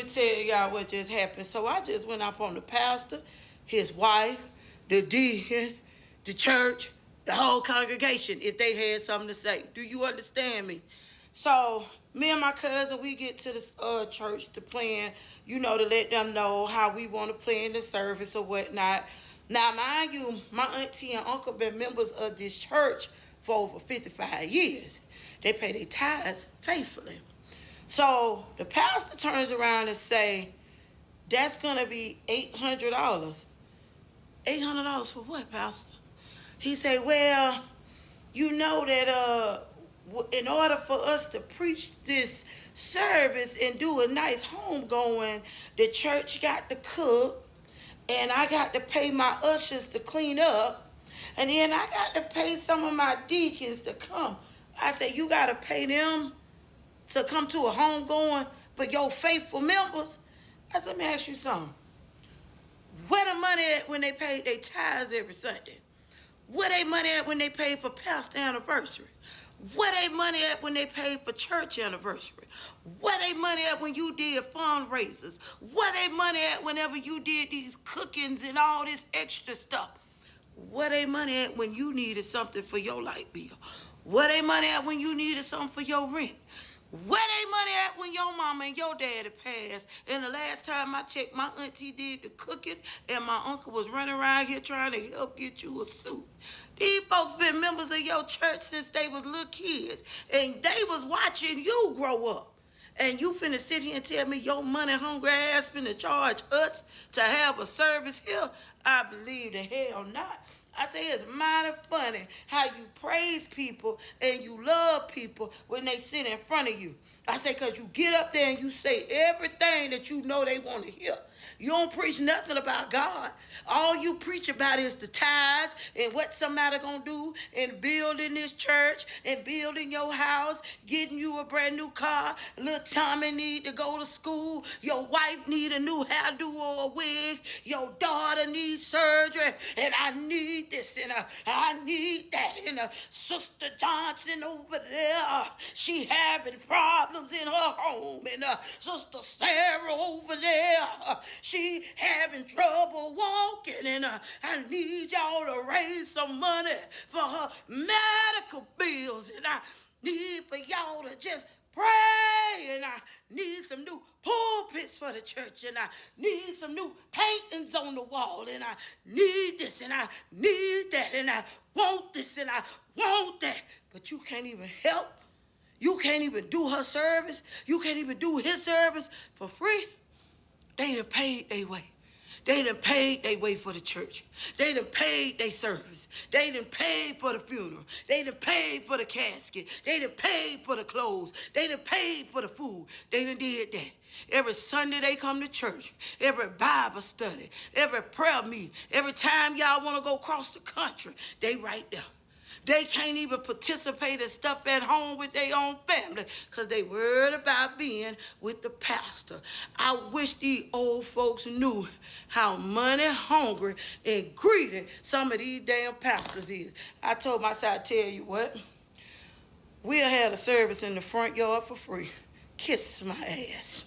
me tell y'all what just happened. So I just went up on the pastor, his wife, the deacon, the church, the whole congregation, if they had something to say. Do you understand me? So me and my cousin, we get to the church to plan, to let them know how we want to plan the service or whatnot. Now, mind you, my auntie and uncle been members of this church for over 55 years. They pay their tithes faithfully. So the pastor turns around and say, that's going to be $800. $800 for what, pastor? He said, well, you know that in order for us to preach this service and do a nice homegoing, the church got to cook, and I got to pay my ushers to clean up, and then I got to pay some of my deacons to come. I said, you got to pay them to come to a homegoing for your faithful members? I said, let me ask you something. Where the money at when they pay their tithes every Sunday? Where they money at when they pay for pastor anniversary? Where they money at when they pay for church anniversary? Where they money at when you did fundraisers? Where they money at whenever you did these cookings and all this extra stuff? Where they money at when you needed something for your light bill? Where they money at when you needed something for your rent? Where they money at when your mama and your daddy passed? And the last time I checked, my auntie did the cooking and my uncle was running around here trying to help get you a suit. These folks been members of your church since they was little kids, and they was watching you grow up. And you finna sit here and tell me your money hungry ass finna charge us to have a service here? I believe the hell not. I say it's mighty funny how you praise people and you love people when they sit in front of you. I say because you get up there and you say everything that you know they want to hear. You don't preach nothing about God. All you preach about is the tithes and what somebody gonna do in building this church and building your house, getting you a brand new car. Little Tommy need to go to school. Your wife need a new hairdo or a wig. Your daughter needs surgery, and I need this and I need that. And Sister Johnson over there, she having problems in her home. And Sister Sarah over there, she having trouble walking, and I need y'all to raise some money for her medical bills, and I need for y'all to just pray, and I need some new pulpits for the church, and I need some new paintings on the wall, and I need this, and I need that, and I want this, and I want that. But you can't even help. You can't even do her service. You can't even do his service for free. They done paid their way. They done paid their way for the church. They done paid their service. They done paid for the funeral. They done paid for the casket. They done paid for the clothes. They done paid for the food. They done did that. Every Sunday they come to church. Every Bible study. Every prayer meeting. Every time y'all want to go across the country, they right there. They can't even participate in stuff at home with their own family because they worried about being with the pastor. I wish these old folks knew how money hungry and greedy some of these damn pastors is. I told myself, I tell you what, we'll have a service in the front yard for free. Kiss my ass.